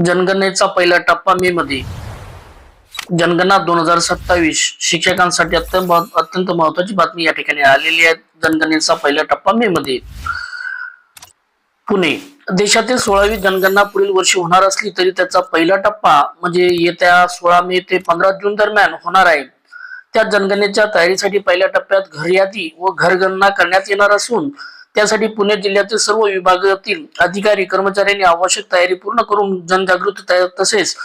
जनगणनेचा पहिला टप्पा मे मध्ये. जनगणना 2027 शिक्षकांसाठी अत्यंत महत्वाची बातमी या ठिकाणी आलेली आहे. जनगणनेचा पहिला टप्पा मे मध्ये. पुणे. देशातील 16वी जनगणना पुढील वर्षी होणार असली तरी त्याचा पहिला टप्पा म्हणजे येत्या 16 मे ते 15 जून दरम्यान होणार आहे. त्या जनगणनेच्या तयारीसाठी पहिल्या टप्प्यात घर यादी व घरगणना करण्यात येणार असून त्यासाठी पुणे जिल्ह्यातील सर्व विभागातील अधिकारी कर्मचाऱ्यांनी आवश्यक तयारी पूर्ण करून जनजागृती तसेच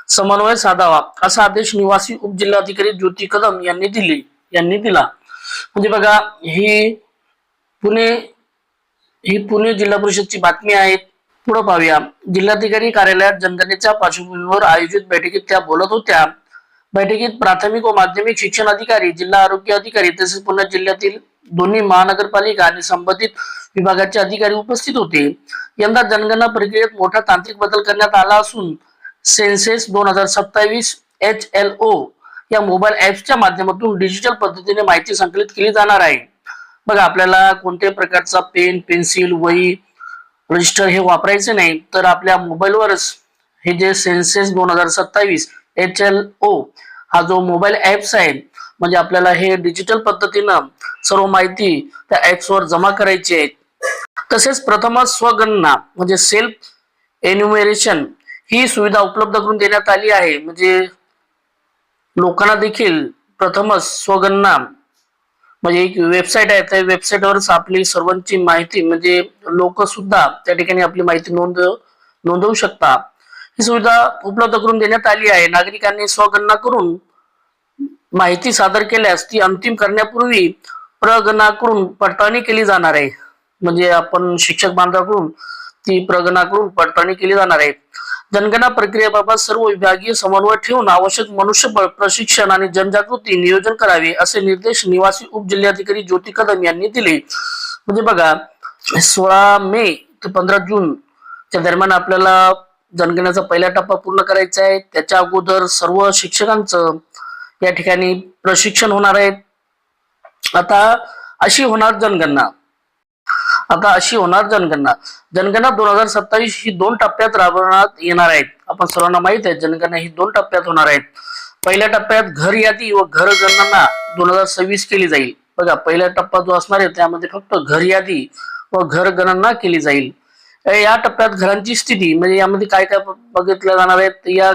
समन्वय साधावा असा आदेश निवासी उपजिल्हाधिकारी ज्योती कदम यांनी दिला. म्हणजे बघा ही पुणे जिल्हा परिषदची बातमी आहे. पुढे पाहूया. जिल्हाधिकारी कार्यालयात जनगणनेच्या पार्श्वभूमीवर आयोजित बैठकीत त्या बोलत होत्या. बैठकीत प्राथमिक व माध्यमिक शिक्षण अधिकारी, जिल्हा आरोग्य अधिकारी तसेच पुणे जिल्ह्यातील दोन्ही महानगरपालिका आणि संबंधित विभागाचे अधिकारी उपस्थित होते. यंदा जनगणना प्रक्रियेत मोठा तांत्रिक बदल करण्यात आला असून सेन्सेस 2027 HLO या मोबाईल ऍप्सच्या माध्यमातून डिजिटल पद्धतीने माहिती संकलित केली जाणार आहे. बघा आपल्याला कोणत्याही प्रकारचा पेन, पेन्सिल, वही, रजिस्टर हे वापरायचे नाही, तर आपल्या मोबाईलवरच हे जे सेन्सेस 2027 HLO हा जो मोबाईल ऍप्स आहे म्हणजे आपल्याला हे डिजिटल पद्धतीनं सर्व माहिती त्या ऍप्सवर जमा करायची आहे. तसेच प्रथमच स्वगणना म्हणजे सेल्फ एन्युमरेशन ही सुविधा उपलब्ध करून देण्यात आली आहे. म्हणजे लोकांना देखील प्रथमच स्वगणना म्हणजे एक वेबसाईट आहे, त्या वेबसाईटवरच आपली सर्वांची माहिती म्हणजे लोक सुद्धा त्या ठिकाणी आपली माहिती नोंदवू शकता. ही सुविधा उपलब्ध करून देण्यात आली आहे. नागरिकांनी स्वगणना करून माहिती सादर केल्यास ती अंतिम करण्यापूर्वी प्रगणना करून पडताळणी केली जाणार आहे. म्हणजे आपण शिक्षक बांधवाकडून ती प्रगणना करून पडताळणी केली जाणार आहे. जनगणना प्रक्रियेबाबत सर्व विभागीय समन्वय ठेवून आवश्यक मनुष्यबळ, प्रशिक्षण आणि जनजागृती नियोजन करावे असे निर्देश निवासी उपजिल्हाधिकारी ज्योती कदम यांनी दिले. म्हणजे बघा 16 मे ते 15 जून च्या दरम्यान आपल्याला जनगणनेचा पहिला टप्पा पूर्ण करायचा आहे. त्याच्या अगोदर सर्व शिक्षकांचं या ठिकाणी प्रशिक्षण होणार आहे. आता अशी होणार जनगणना. जनगणना 2027 ही 2 टप्प्यात राबवण्यात येणार आहेत. आपण सर्वांना माहित आहे जनगणना ही 2 टप्प्यात होणार आहेत. पहिल्या टप्प्यात घर यादी व घर गणना 2026 केली जाईल. बघा पहिला टप्पा जो असणार आहे त्यामध्ये फक्त घर यादी व घर गणना केली जाईल. या टप्प्यात घरांची स्थिती म्हणजे यामध्ये काय काय बघितलं जाणार आहे. या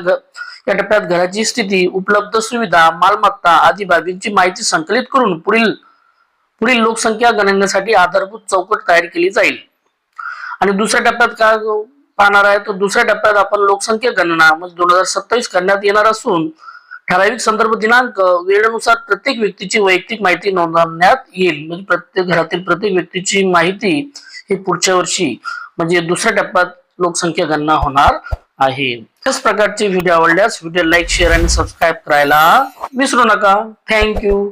टप्प्यात घराची स्थिती, उपलब्ध सुविधा, मालमत्ता आदी बाबींची माहिती संकलित करून पुढील लोकसंख्या गणनेसाठी आधारभूत चौकट तयार केली जाईल. आणि दुसऱ्या टप्प्यात काय पाहणार आहे तर दुसऱ्या टप्प्यात आपण लोकसंख्या गणना म्हणजे 2027 करण्यात येणार असून ठराविक संदर्भ दिनांक वेळेनुसार प्रत्येक व्यक्तीची वैयक्तिक माहिती नोंदवण्यात येईल. म्हणजे प्रत्येक घरातील प्रत्येक व्यक्तीची माहिती ही पुढच्या वर्षी म्हणजे दुसऱ्या टप्प्यात लोकसंख्या गणना होणार आहे. त्याच प्रकारचे व्हिडिओ आवडल्यास व्हिडिओ लाईक, शेअर आणि सबस्क्राईब करायला विसरू नका. थँक्यू.